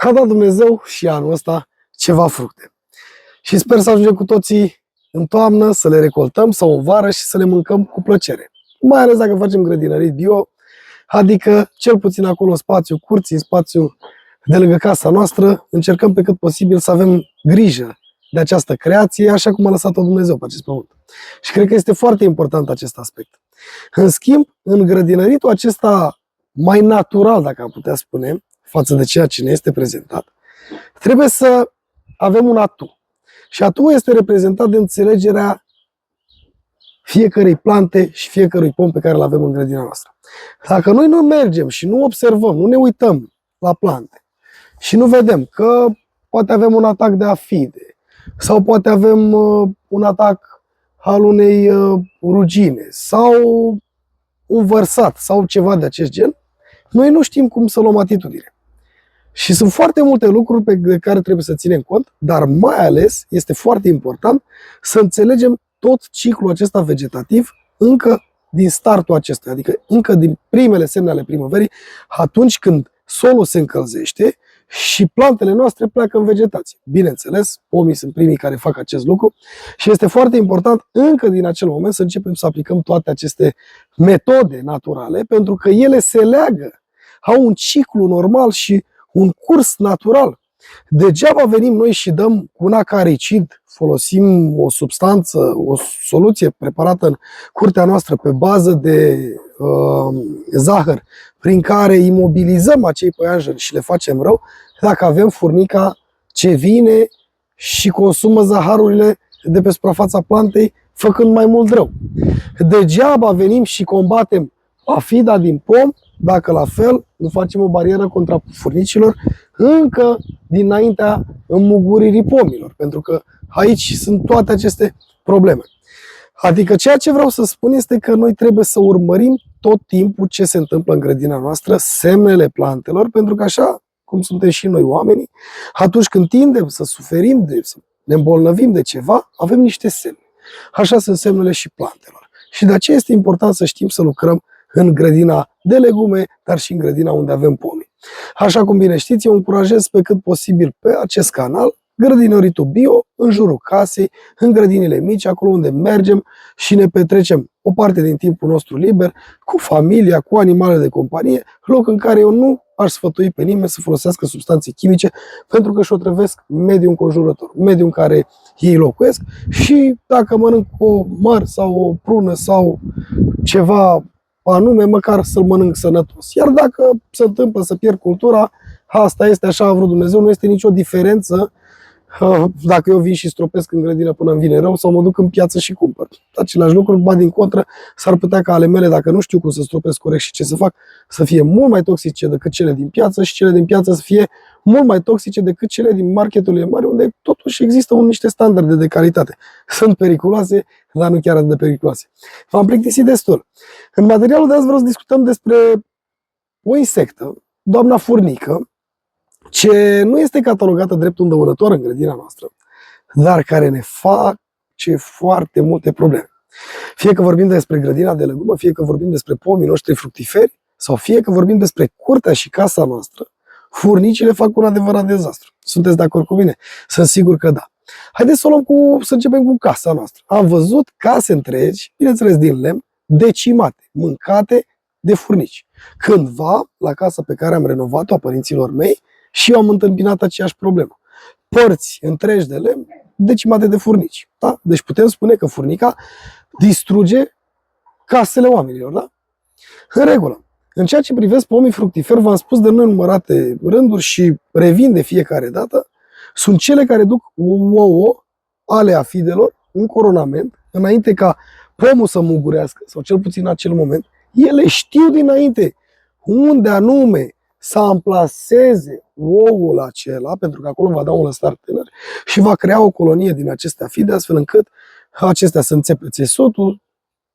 a dat Dumnezeu și anul ăsta ceva fructe. Și sper să ajungem cu toții în toamnă să le recoltăm sau în vară și să le mâncăm cu plăcere. Mai ales dacă facem grădinării bio, adică cel puțin acolo în spațiu curții, în spațiu de lângă casa noastră, încercăm pe cât posibil să avem grijă de această creație, așa cum a lăsat-o Dumnezeu pe acest pământ. Și cred că este foarte important acest aspect. În schimb, în grădinăritul acesta mai natural, dacă am putea spune, față de ceea ce ne este prezentat, trebuie să avem un atu. Și atu este reprezentat de înțelegerea fiecărei plante și fiecărui pom pe care îl avem în grădina noastră. Dacă noi nu mergem și nu observăm, nu ne uităm la plante și nu vedem că poate avem un atac de afide sau poate avem un atac al unei rugine sau un vărsat sau ceva de acest gen, noi nu știm cum să luăm atitudine. Și sunt foarte multe lucruri pe care trebuie să ținem cont, dar mai ales este foarte important să înțelegem tot ciclul acesta vegetativ încă din startul acesta, adică încă din primele semne ale primăverii, atunci când solul se încălzește și plantele noastre pleacă în vegetație. Bineînțeles, pomii sunt primii care fac acest lucru și este foarte important încă din acel moment să începem să aplicăm toate aceste metode naturale, pentru că ele se leagă, au un ciclu normal și un curs natural. Degeaba venim noi și dăm cu un acaricid, folosim o substanță, o soluție preparată în curtea noastră pe bază de zahăr, prin care imobilizăm acei păianjeni și le facem rău, dacă avem furnica ce vine și consumă zaharurile de pe suprafața plantei, făcând mai mult rău. Degeaba venim și combatem afida din pom, dacă la fel nu facem o barieră contra furnicilor încă dinaintea înmuguririi pomilor, pentru că aici sunt toate aceste probleme. Adică ceea ce vreau să spun este că noi trebuie să urmărim tot timpul ce se întâmplă în grădina noastră, semnele plantelor, pentru că așa cum suntem și noi oamenii, atunci când tindem să suferim, să ne îmbolnăvim de ceva, avem niște semne. Așa sunt semnele și plantelor. Și de aceea este important să știm să lucrăm în grădina de legume, dar și în grădina unde avem pomi. Așa cum bine știți, eu încurajez pe cât posibil pe acest canal grădinăritul bio în jurul casei, în grădinile mici, acolo unde mergem și ne petrecem o parte din timpul nostru liber cu familia, cu animalele de companie, loc în care eu nu aș sfătui pe nimeni să folosească substanțe chimice pentru că își otrăvesc mediul înconjurător, mediul în care ei locuiesc și dacă mănânc o măr sau o prună sau ceva anume, măcar să-l mănânc sănătos. Iar dacă se întâmplă să pierd cultura, asta este, așa a vrut Dumnezeu, nu este nicio diferență dacă eu vin și stropesc în grădină până îmi vine rău sau mă duc în piață și cumpăr. Același lucru, ba din contră, s-ar putea ca ale mele, dacă nu știu cum să stropesc corect și ce să fac, să fie mult mai toxice decât cele din piață și cele din piață să fie mult mai toxice decât cele din marketurile mari, unde totuși există niște standarde de calitate. Sunt periculoase, dar nu chiar atât de periculoase. V-am plictisit destul. În materialul de azi vreau să discutăm despre o insectă, doamna furnică, ce nu este catalogată drept un dăunător în grădina noastră, dar care ne face foarte multe probleme. Fie că vorbim despre grădina de legume, fie că vorbim despre pomii noștri fructiferi, sau fie că vorbim despre curtea și casa noastră, furnicile fac un adevărat dezastru. Sunteți de acord cu mine? Sunt sigur că da. Haideți să începem cu casa noastră. Am văzut case întregi, bineînțeles din lemn, decimate, mâncate de furnici. Cândva, la casa pe care am renovat-o a părinților mei, și eu am întâmpinat aceeași problemă. Părți întregi de lemn decimate de furnici. Da? Deci putem spune că furnica distruge casele oamenilor. Da? În regulă. În ceea ce privesc pomii fructiferi, v-am spus de nenumărate rânduri și revin de fiecare dată, sunt cele care duc ouă ale afidelor în coronament, înainte ca pomul să mugurească, sau cel puțin în acel moment. Ele știu dinainte unde anume să amplaseze oul acela, pentru că acolo va da un lăstar tânăr și va crea o colonie din aceste afide, astfel încât acestea să înțepe țesutul,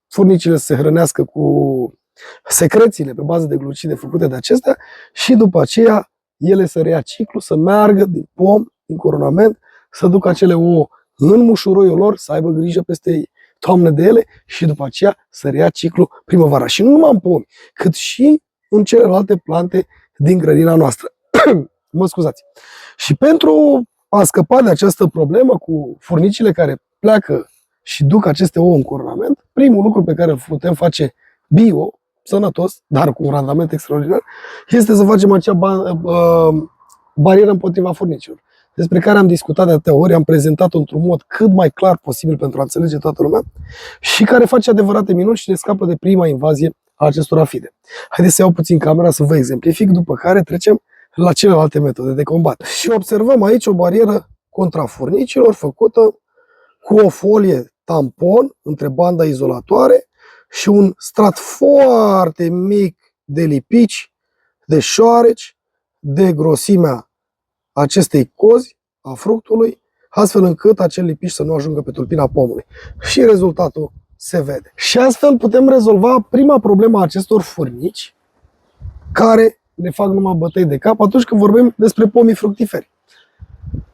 furnicile să se hrănească cu secrețiile pe bază de glucide făcute de acestea și după aceea ele să reia ciclu, să meargă din pom, din coronament, să ducă acele ouă în mușuroiul lor, să aibă grijă peste ei, toamnă de ele și după aceea să reia ciclu primăvara. Și nu numai în pomi, cât și în celelalte plante din grădina noastră. Mă scuzați. Și pentru a scăpa de această problemă cu furnicile care pleacă și duc aceste ouă în coronament, primul lucru pe care îl putem face bio, sănătos, dar cu un randament extraordinar, este să facem acea barieră împotriva furnicilor, despre care am discutat de atâtea ori, am prezentat-o într-un mod cât mai clar posibil pentru a înțelege toată lumea și care face adevărate minuni și ne scapă de prima invazie a acestor afide. Haideți să iau puțin camera să vă exemplific, după care trecem la celelalte metode de combat. Și observăm aici o barieră contra furnicilor făcută cu o folie tampon între banda izolatoare și un strat foarte mic de lipici, de șoareci, de grosimea acestei cozi a fructului, astfel încât acel lipici să nu ajungă pe tulpina pomului. Și rezultatul se vede. Și astfel putem rezolva prima problemă a acestor furnici care ne fac numai bătăi de cap atunci când vorbim despre pomii fructiferi.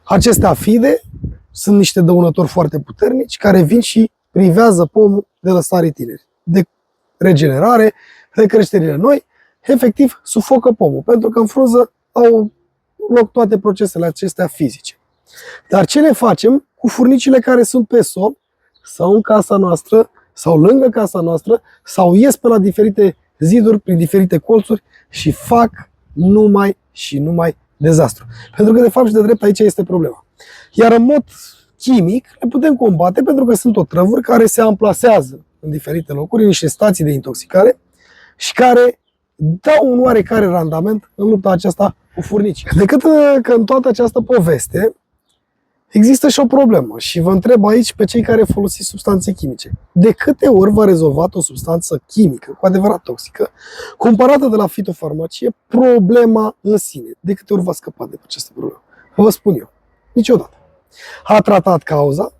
Aceste afide sunt niște dăunători foarte puternici care vin și privează pomul de lăsare tineri, de regenerare, de creșterile noi, efectiv sufocă pomul, pentru că în frunză au loc toate procesele acestea fizice. Dar ce ne facem cu furnicile care sunt pe sol sau în casa noastră sau lângă casa noastră sau ies pe la diferite ziduri, prin diferite colțuri și fac numai și numai dezastru. Pentru că de fapt și de drept aici este problema. Iar în mod chimic le putem combate pentru că sunt otrăvuri care se amplasează în diferite locuri, în niște stații de intoxicare și care dau un oarecare randament în lupta aceasta cu furnici. Decât că în toată această poveste există și o problemă și vă întreb aici pe cei care folosiți substanțe chimice. De câte ori v-a rezolvat o substanță chimică, cu adevărat toxică, cumpărată de la fitofarmacie, problema în sine? De câte ori v-a scăpat de această problemă? Vă spun eu, niciodată. A tratat cauza,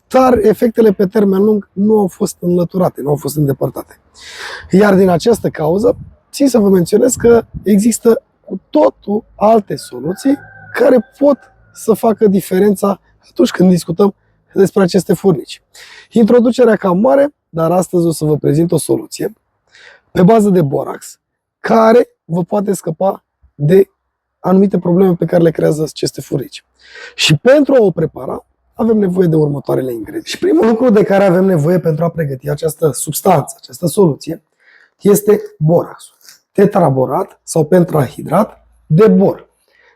dar efectele pe termen lung nu au fost înlăturate, nu au fost îndepărtate. Iar din această cauză, țin să vă menționez că există cu totul alte soluții care pot să facă diferența atunci când discutăm despre aceste furnici. Introducerea cam mare, dar astăzi o să vă prezint o soluție pe bază de borax care vă poate scăpa de anumite probleme pe care le creează aceste furnici. Și pentru a o prepara, avem nevoie de următoarele ingrediente. Și primul lucru de care avem nevoie pentru a pregăti această substanță, această soluție, este boraxul. Tetraborat sau pentrahidrat de bor,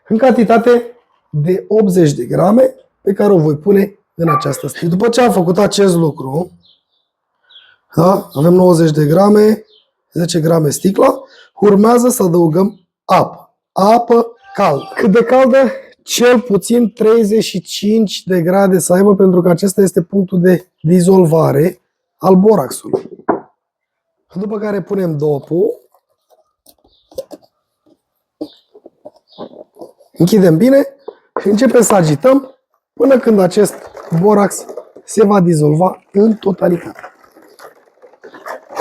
în cantitate de 80 de grame, pe care o voi pune în această sticlă. După ce am făcut acest lucru, da, avem 90 de grame, 10 grame sticla, urmează să adăugăm apă. Apă caldă. Cât de caldă? Cel puțin 35 de grade să aibă, pentru că acesta este punctul de dizolvare al boraxului. După care punem dopul, închidem bine și începem să agităm până când acest borax se va dizolva în totalitate.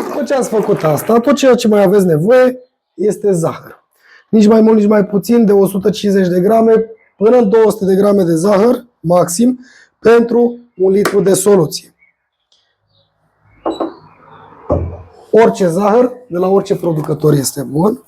După ce ați făcut asta, tot ceea ce mai aveți nevoie este zahăr. Nici mai mult, nici mai puțin, de 150 de grame până în 200 de grame de zahăr, maxim, pentru 1 litru de soluție. Orice zahăr, de la orice producător, este bun.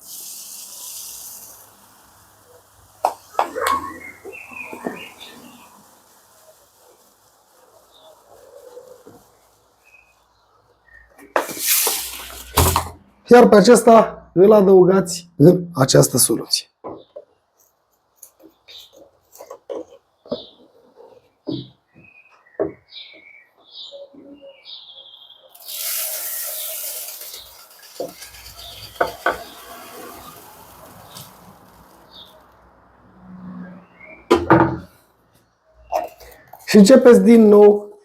Iar pe acesta îl adăugați în această soluție. Și începeți din nou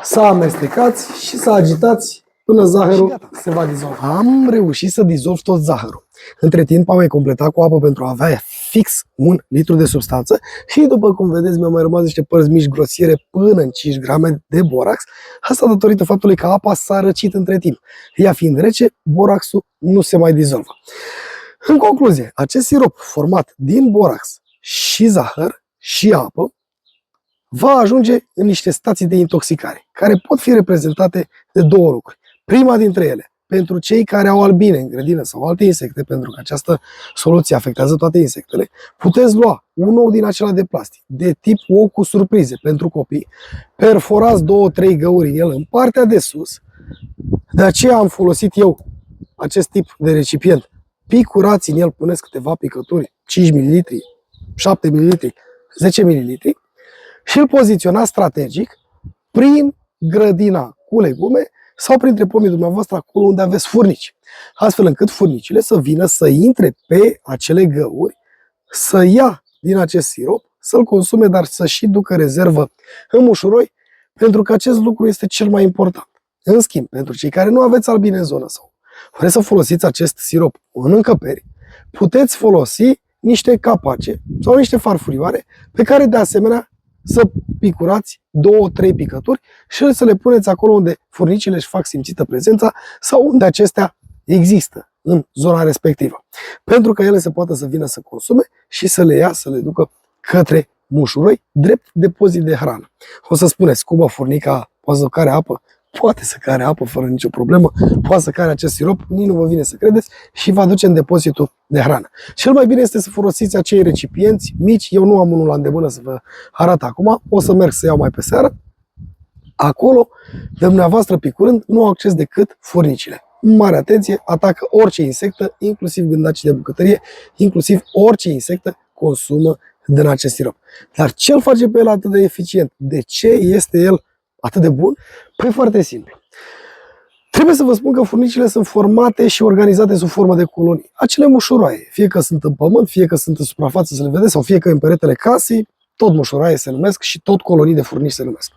să amestecați și să agitați până zahărul se va dizolva. Am reușit să dizolv tot zahărul. Între timp am mai completat cu apă pentru a avea fix 1 litru de substanță și după cum vedeți mi-au mai rămas niște părți mici grosiere până în 5 grame de borax. Asta datorită faptului că apa s-a răcit între timp. Ea fiind rece, boraxul nu se mai dizolvă. În concluzie, acest sirop format din borax și zahăr și apă va ajunge în niște stații de intoxicare, care pot fi reprezentate de două lucruri. Prima dintre ele, pentru cei care au albine în grădină sau alte insecte, pentru că această soluție afectează toate insectele, puteți lua un ou din acela de plastic, de tip ou cu surprize pentru copii, perforați 2-3 găuri în el în partea de sus. De aceea am folosit eu acest tip de recipient. Picurați în el, puneți câteva picături, 5 ml, 7 ml, 10 ml și îl poziționați strategic prin grădina cu legume sau printre pomii dumneavoastră acolo unde aveți furnici. Astfel încât furnicile să vină să intre pe acele găuri, să ia din acest sirop, să-l consume, dar să și ducă rezervă în mușuroi, pentru că acest lucru este cel mai important. În schimb, pentru cei care nu aveți albine în zonă sau vreți să folosiți acest sirop în încăperi, puteți folosi niște capace sau niște farfurioare pe care de asemenea să picurați 2-3 picături și să le puneți acolo unde furnicile își fac simțită prezența sau unde acestea există în zona respectivă. Pentru că ele se poată să vină să consume și să le ia, să le ducă către mușuroi, drept depozit de hrană. O să spuneți, cum furnica poate să care apă? Poate să care apă fără nicio problemă, poate să care acest sirop, nici nu vă vine să credeți, și vă aduce în depozitul de hrană. Cel mai bine este să folosiți acei recipienți mici. Eu nu am unul la îndemână să vă arăt acum, o să merg să iau mai pe seară. Acolo, dumneavoastră picurând, nu au acces decât furnicile. Mare atenție, atacă orice insectă, inclusiv gândacii de bucătărie, inclusiv orice insectă consumă din acest sirop. Dar ce îl face pe el atât de eficient? De ce este el atât de bun? Păi foarte simplu. Trebuie să vă spun că furnicile sunt formate și organizate sub formă de colonii. Acele mușuroaie, fie că sunt în pământ, fie că sunt în suprafață să le vedeți, sau fie că în peretele casei, tot mușuroaie se numesc și tot colonii de furnici se numesc.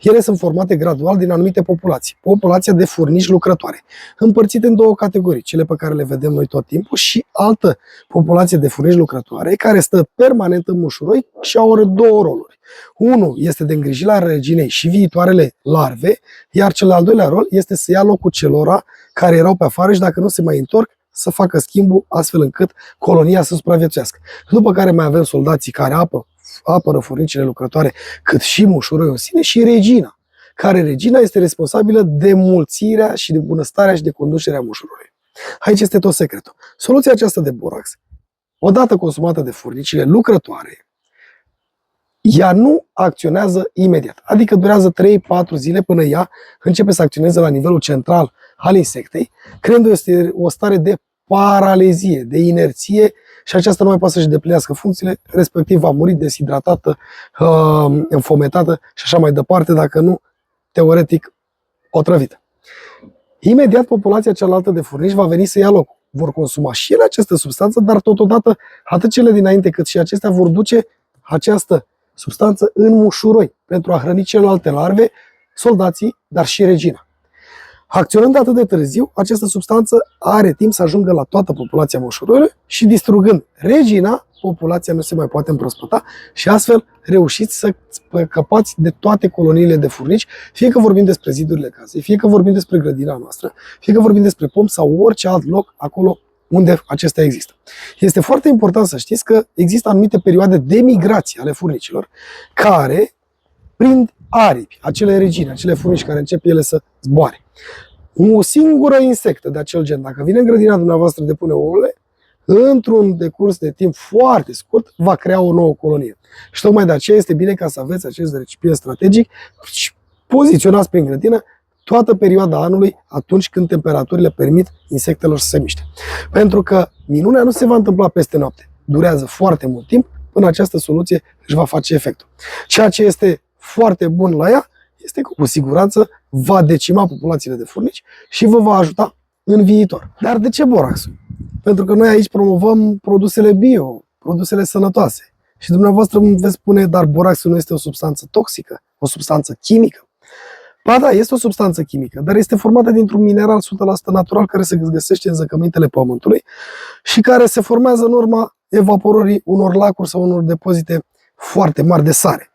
Ele sunt formate gradual din anumite populații. Populația de furnici lucrătoare, împărțite în două categorii, cele pe care le vedem noi tot timpul și altă populație de furnici lucrătoare care stă permanent în mușuroi și au două roluri. Unul este de îngrijire a reginei și viitoarele larve, iar cel al doilea rol este să ia locul celora care erau pe afară și dacă nu se mai întorc, să facă schimbul astfel încât colonia să supraviețuiască. După care mai avem soldații care apără furnicile lucrătoare, cât și mușuroiul în sine și regina, care regina este responsabilă de mulțirea și de bunăstarea și de conducerea mușuroiului. Aici este tot secretul. Soluția aceasta de borax, odată consumată de furnicile lucrătoare, ea nu acționează imediat, adică durează 3-4 zile până ea începe să acționeze la nivelul central al insectei, creând o stare de paralizie, de inerție și aceasta nu mai poate să-și deplinească funcțiile, respectiv va muri deshidratată, înfometată și așa mai departe, dacă nu, teoretic, otrăvită. Imediat populația cealaltă de furnici va veni să ia loc. Vor consuma și ele această substanță, dar totodată atât cele dinainte cât și acestea vor duce această substanță în mușuroi pentru a hrăni celelalte larve, soldații, dar și regina. Acționând atât de târziu, această substanță are timp să ajungă la toată populația mușuroiului și distrugând regina, populația nu se mai poate împrospăta și astfel reușiți să scăpați de toate coloniile de furnici, fie că vorbim despre zidurile casei, fie că vorbim despre grădina noastră, fie că vorbim despre pom sau orice alt loc acolo unde acestea există. Este foarte important să știți că există anumite perioade de migrație ale furnicilor care prind aripi, acele regini, acele furnici care încep ele să zboare. O singură insectă de acel gen, dacă vine în grădina dumneavoastră depune ouăle, într-un decurs de timp foarte scurt, va crea o nouă colonie. Și tocmai de aceea este bine ca să aveți acest recipient strategic și poziționați prin grădină toată perioada anului, atunci când temperaturile permit insectelor să se miște. Pentru că minunea nu se va întâmpla peste noapte. Durează foarte mult timp până această soluție își va face efectul. Ceea ce este foarte bun la ea este că cu siguranță va decima populațiile de furnici și vă va ajuta în viitor. Dar de ce boraxul? Pentru că noi aici promovăm produsele bio, produsele sănătoase. Și dumneavoastră îmi veți spune, dar boraxul nu este o substanță toxică, o substanță chimică? Ba da, este o substanță chimică, dar este formată dintr-un mineral 100% natural care se găsește în zăcămintele pământului și care se formează în urma evaporării unor lacuri sau unor depozite foarte mari de sare.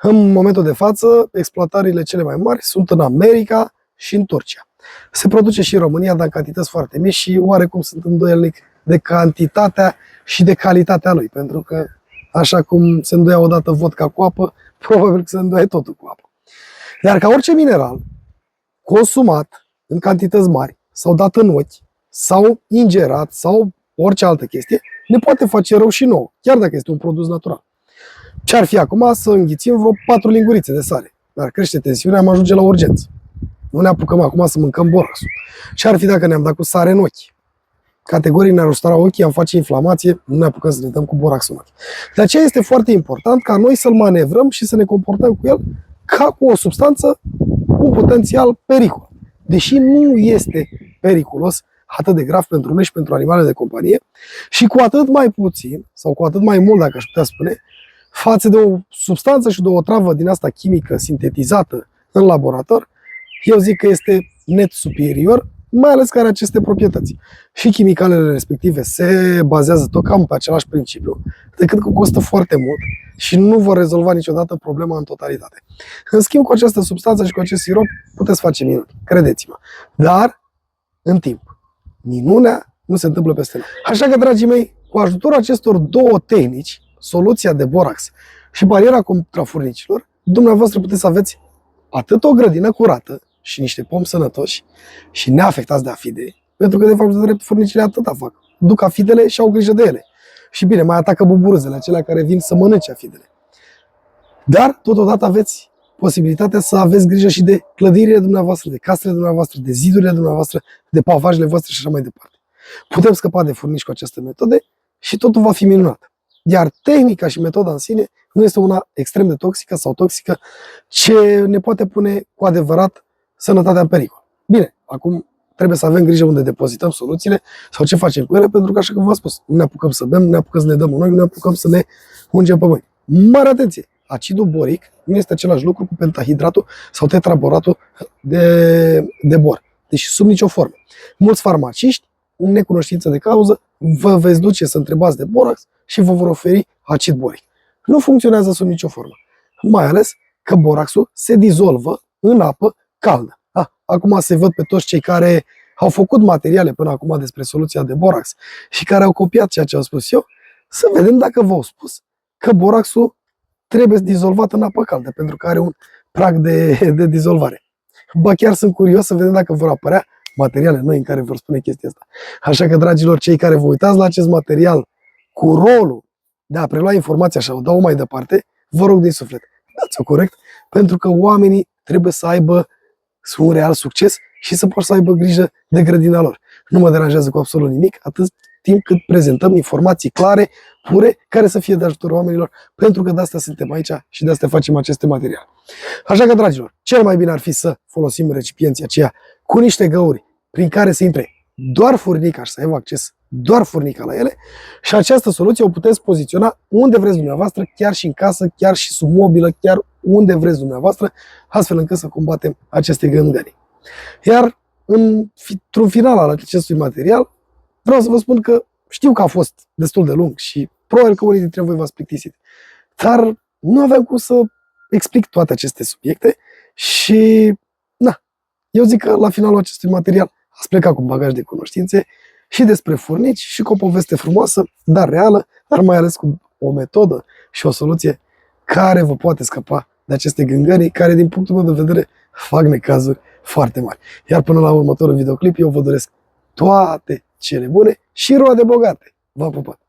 În momentul de față, exploatările cele mai mari sunt în America și în Turcia. Se produce și în România, dar în cantități foarte mici și oarecum sunt îndoielnic de cantitatea și de calitatea lui, pentru că așa cum se îndoia odată vodka cu apă, probabil că se îndoie totul cu apă. Dar ca orice mineral consumat în cantități mari, sau dat în ochi, sau ingerat, sau orice altă chestie, ne poate face rău și nouă, chiar dacă este un produs natural. Ce ar fi acum să înghițim vreo 4 lingurițe de sare? Dar crește tensiunea, am ajunge la urgență. Nu ne apucăm acum să mâncăm boraxul. Ce ar fi dacă ne-am dat cu sare în ochi? Categoric ne-ar ustura ochii, am face inflamație, nu ne apucăm să ne dăm cu boraxul în ochi. De aceea este foarte important ca noi să-l manevrăm și să ne comportăm cu el ca cu o substanță cu un potențial pericol. Deși nu este periculos atât de grav pentru noi și pentru animalele de companie și cu atât mai puțin, sau cu atât mai mult, dacă aș putea spune, față de o substanță și de o travă din asta chimică sintetizată în laborator, eu zic că este net superior, mai ales că are aceste proprietăți. Și chimicalele respective se bazează tot cam pe același principiu, decât că costă foarte mult și nu vor rezolva niciodată problema în totalitate. În schimb, cu această substanță și cu acest sirop puteți face minuni, credeți-mă. Dar, în timp, minunea nu se întâmplă peste noi. Așa că, dragii mei, cu ajutorul acestor două tehnici, soluția de borax și bariera contra furnicilor, dumneavoastră puteți să aveți atât o grădină curată și niște pomi sănătoși și neafectați de afide, pentru că, de fapt, de drept, furnicile atâta fac. Duc afidele și au grijă de ele. Și bine, mai atacă buburuzele, acelea care vin să mănânce afidele. Dar, totodată, aveți posibilitatea să aveți grijă și de clădirile dumneavoastră, de casele dumneavoastră, de zidurile dumneavoastră, de pavajele voastre și așa mai departe. Putem scăpa de furnici cu aceste metode și totul va fi minunat. Iar tehnica și metoda în sine nu este una extrem de toxică sau toxică ce ne poate pune cu adevărat sănătatea în pericol. Bine, acum trebuie să avem grijă unde depozităm soluțiile sau ce facem cu ele, pentru că, așa cum v-am spus, nu ne apucăm să bem, nu ne apucăm să ne dăm în ochi, nu ne apucăm să ne ungem pe mâini. Mare atenție! Acidul boric nu este același lucru cu pentahidratul sau tetraboratul de bor. Deci sub nicio formă. Mulți farmaciști, în necunoștință de cauză, vă veți duce să întrebați de borax și vă vor oferi acid boric. Nu funcționează sub nicio formă. Mai ales că boraxul se dizolvă în apă caldă. Acum se văd pe toți cei care au făcut materiale până acum despre soluția de borax și care au copiat ceea ce am spus eu, să vedem dacă v-au spus că boraxul trebuie dizolvat în apă caldă, pentru că are un prag de dizolvare. Ba chiar sunt curios să vedem dacă vor apărea materiale noi în care vor spune chestia asta. Așa că, dragilor, cei care vă uitați la acest material cu rolul de a prelua informația și a o da mai departe, vă rog din suflet, dați-o corect, pentru că oamenii trebuie să aibă un real succes și să poată să aibă grijă de grădina lor. Nu mă deranjează cu absolut nimic, atât timp cât prezentăm informații clare, pure, care să fie de ajutor oamenilor, pentru că de asta suntem aici și de asta facem aceste materiale. Așa că, dragilor, cel mai bine ar fi să folosim recipienții aceia cu niște găuri prin care să intre doar furnica și să aibă acces doar furnica la ele și această soluție o puteți poziționa unde vreți dumneavoastră, chiar și în casă, chiar și sub mobilă, chiar unde vreți dumneavoastră, astfel încât să combatem aceste gângării. Iar într-un final al acestui material, vreau să vă spun că știu că a fost destul de lung și probabil că unii dintre voi v-ați plictisit, dar nu aveam cum să explic toate aceste subiecte și, eu zic că la finalul acestui material ați plecat cu un bagaj de cunoștințe și despre furnici și cu o poveste frumoasă, dar reală, dar mai ales cu o metodă și o soluție care vă poate scăpa de aceste gângării care, din punctul meu de vedere, fac necazuri foarte mari. Iar până la următorul videoclip, eu vă doresc toate cele bune și roade bogate. V-am pupat!